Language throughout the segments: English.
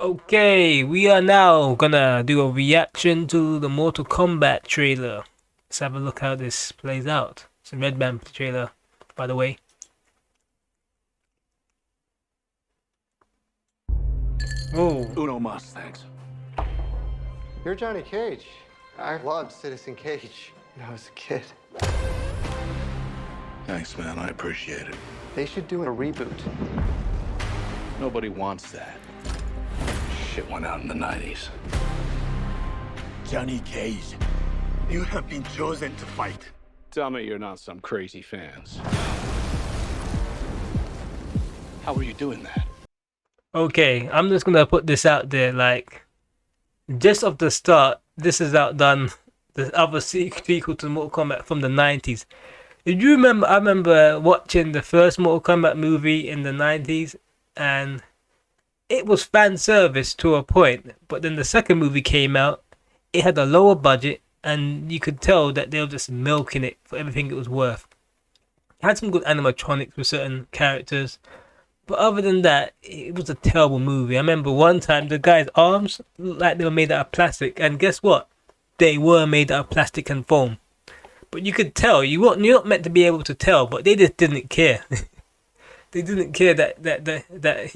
Okay, we are now gonna do a reaction to the Mortal Kombat trailer. Let's have a look how this plays out. It's a Red Band trailer, by the way. Oh, Uno mas, thanks. You're Johnny Cage. I loved Citizen Cage when I was a kid. Thanks, man. I appreciate it. They should do a reboot. Nobody wants that. Shit went out in the 90s. Johnny Cage, you have been chosen to fight. Tell me you're not some crazy fans. How are you doing that? okay. I'm just gonna put this out there. Like, just off the start, this has outdone the other sequel to Mortal Kombat from the 90s. If you remember, I remember watching the first Mortal Kombat movie in the 90s, and it was fan service to a point. But then the second movie came out, it had a lower budget, and you could tell that they were just milking it for everything it was worth. It had some good animatronics with certain characters, but other than that, it was a terrible movie. I remember one time the guy's arms looked like they were made out of plastic, and guess what? They were made out of plastic and foam. But you could tell, you're not meant to be able to tell, but they just didn't care. They didn't care that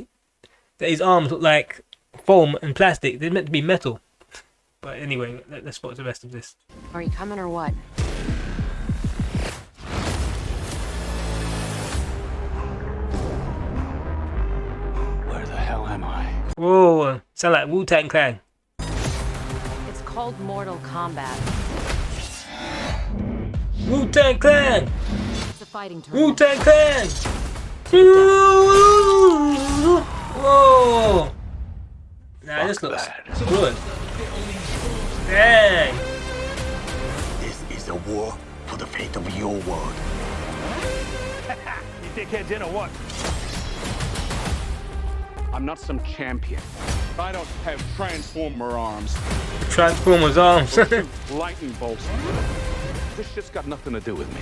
his arms looked like foam and plastic. They're meant to be metal. But anyway, let's watch the rest of this. Are you coming or what? Where the hell am I? Whoa, sound like Wu-Tang Clan. It's called Mortal Kombat. Wu-Tang Clan! It's a fighting tournament. Wu-Tang Clan! Whoa! Nah, this looks good. Dang! This is a war for the fate of your world. You dickheads in or what? I'm not some champion. I don't have transformer arms. Transformers arms. Or shoot lightning bolts. This shit's got nothing to do with me.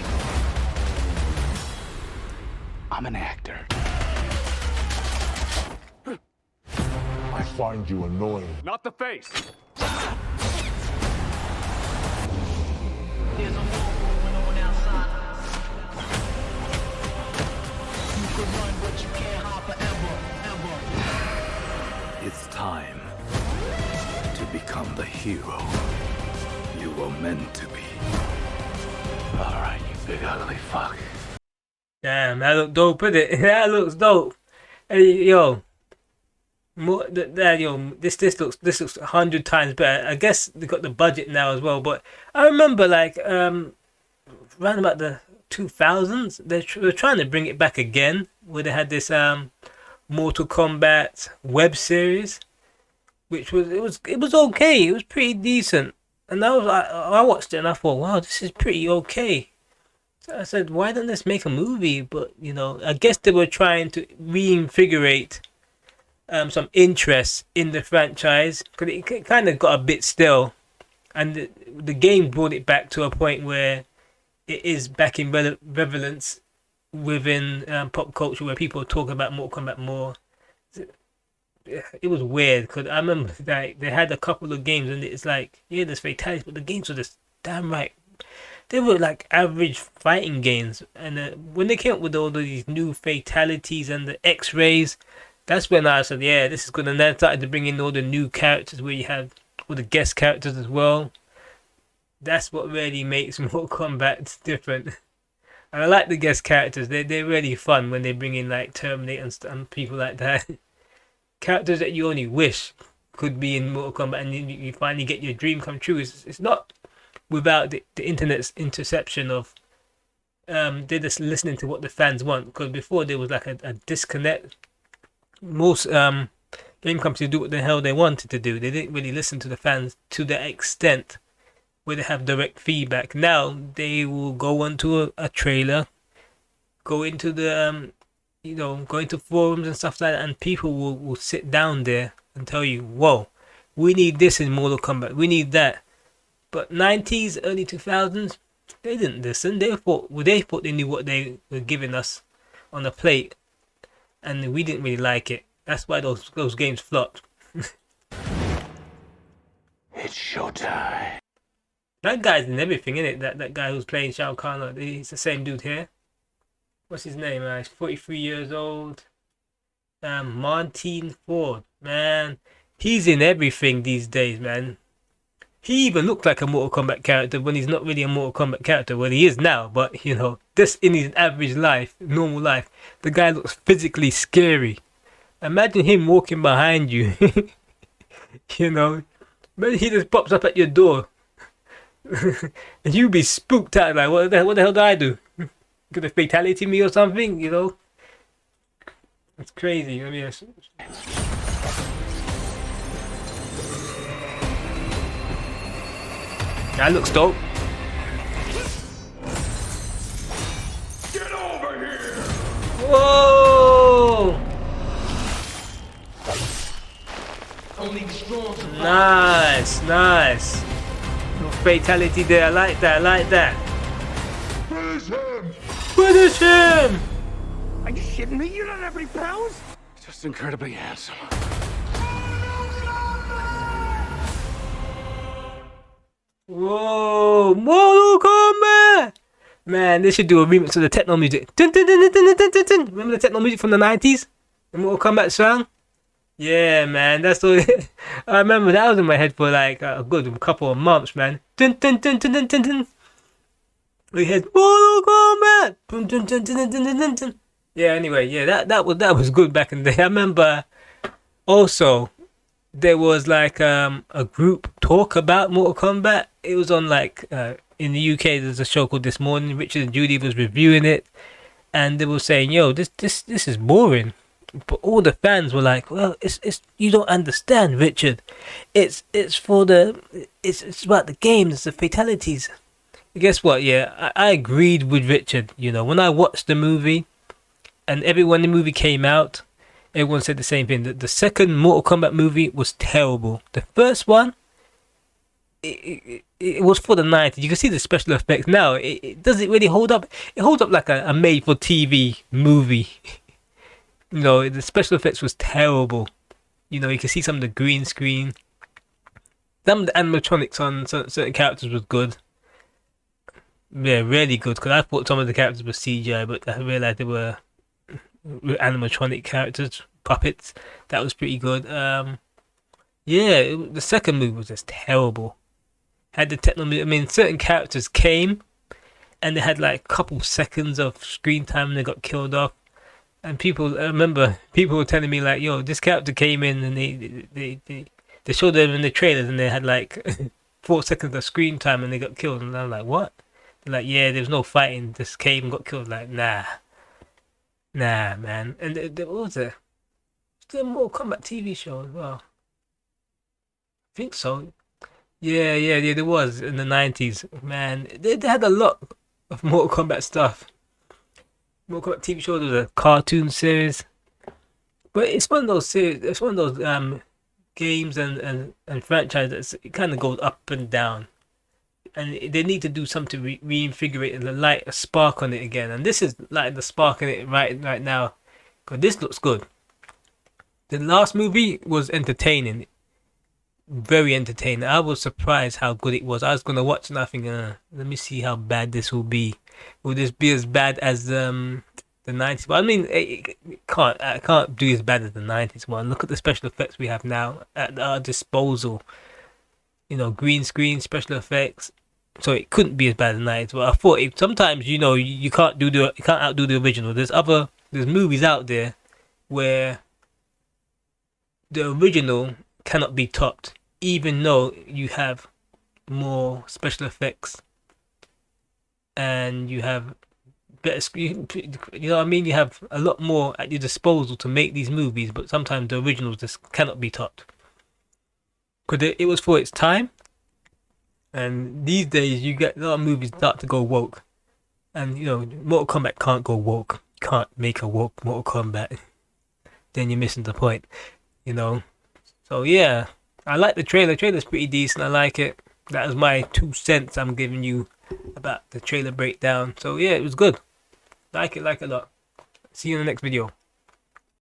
I'm an actor. I find you annoying. Not the face. It's time to become the hero you were meant to be. Alright, you big ugly fuck. Damn, that look dope, innit? That looks dope. Hey, yo. This looks 100 times better. I guess they got the budget now as well, but I remember like around about the 2000s they were trying to bring it back again, where they had this Mortal Kombat web series, which was okay. It was pretty decent, and I watched it and I thought, wow, this is pretty okay. So I said, why don't this make a movie? But I guess they were trying to reinvigorate some interest in the franchise, because it kind of got a bit stale, and the game brought it back to a point where it is back in relevance within pop culture, where people talk about Mortal Kombat more. It was weird because I remember like they had a couple of games and it's like, yeah, there's fatalities, but the games were just damn right. They were like average fighting games, and when they came up with all of these new fatalities and the X-rays, that's when I said, yeah, this is good. And then I started to bring in all the new characters, where you had all the guest characters as well. That's what really makes Mortal Kombat different. And I like the guest characters. They're really fun when they bring in like Terminator and people like that. Characters that you only wish could be in Mortal Kombat, and you finally get your dream come true. It's not without the internet's interception of they're just listening to what the fans want. Because before there was like a disconnect. Most game companies do what the hell they wanted to do. They didn't really listen to the fans to the extent where they have direct feedback. Now they will go onto a trailer, go into the go into forums and stuff like that, and people will sit down there and tell you, whoa, we need this in Mortal Kombat, we need that. But 90s, early 2000s, they didn't listen. They thought they knew what they were giving us on the plate, and we didn't really like it. That's why those games flopped. It's showtime. That guy's in everything, isn't it? That guy who's playing Shao Kahn. He's the same dude here. What's his name? He's 43 years old. Martin Ford, man, he's in everything these days, man. He even looks like a Mortal Kombat character when he's not really a Mortal Kombat character. Well, he is now, but you know, just in his average life, normal life, the guy looks physically scary. Imagine him walking behind you, you know, maybe he just pops up at your door, and you be spooked out like, what the hell did I do? Could a fatality me or something, you know? It's crazy. I mean, that looks dope. Get over here! Whoa! Nice, nice. No fatality there. I like that. I like that. Finish him! Finish him! Are you shitting me? You don't have any powers? Just incredibly handsome. Whoa! Mortal Kombat! Man, they should do a remix of the techno music. Dun, dun, dun, dun, dun, dun, dun, dun. Remember the techno music from the 90s? The Mortal Kombat song? Yeah, man, that's all. I remember that was in my head for like a good couple of months, man. Dun, dun, dun, dun, dun, dun, dun. We had Mortal Kombat! Dun, dun, dun, dun, dun, dun, dun, dun. Yeah, anyway, yeah, that was good back in the day. I remember also there was like a group talk about Mortal Kombat. It was on like in the UK. There's a show called This Morning. Richard and Judy was reviewing it, and they were saying, "Yo, this is boring." But all the fans were like, "Well, it's you don't understand, Richard. It's about the games, it's the fatalities." Guess what? Yeah, I agreed with Richard. You know, when I watched the movie, and when the movie came out, everyone said the same thing. That the second Mortal Kombat movie was terrible. The first one, it was for the 90s. You can see the special effects now. It doesn't really hold up. It holds up like a made-for-TV movie. You know, the special effects was terrible. You know, you can see some of the green screen. Some of the animatronics on certain characters was good. Yeah, really good. Because I thought some of the characters were CGI, but I realized they were animatronic characters, puppets. That was pretty good. The second movie was just terrible. Had the technology. I mean, certain characters came, and they had like a couple seconds of screen time, and they got killed off. And I remember people were telling me like, "Yo, this character came in, and they showed them in the trailers, and they had like 4 seconds of screen time, and they got killed." And I'm like, "What?" They're like, "Yeah, there was no fighting. Just came and got killed." Like, nah, man. And what was it? Was there a Mortal Kombat TV show as well? I think so. Yeah, there was in the 90s. Man, they had a lot of Mortal Kombat stuff. Mortal Kombat TV show, there was a cartoon series. But it's one of those series, it's one of those games and franchises. It kind of goes up and down. And they need to do something to reinvigorate and light a spark on it again. And this is lighting the spark on it right now. Because this looks good. The last movie was entertaining. Very entertaining. I was surprised how good it was. I was gonna watch nothing. Let me see how bad this will be. Will this be as bad as the 90s? But I mean, it can't do as bad as the 90s one. Look at the special effects we have now at our disposal. You know, green screen special effects. So it couldn't be as bad as the 90s. But I thought sometimes you can't outdo the original. There's movies out there where the original cannot be topped, even though you have more special effects and you have better screen. You know what I mean? You have a lot more at your disposal to make these movies, but sometimes the originals just cannot be topped because it was for its time. And these days, you get a lot of movies start to go woke, and you know, Mortal Kombat can't go woke. You can't make a woke Mortal Kombat. Then you're missing the point, you know. So yeah, I like the trailer. The trailer's pretty decent. I like it. That was my 2 cents I'm giving you about the trailer breakdown. So yeah, it was good. Like it a lot. See you in the next video.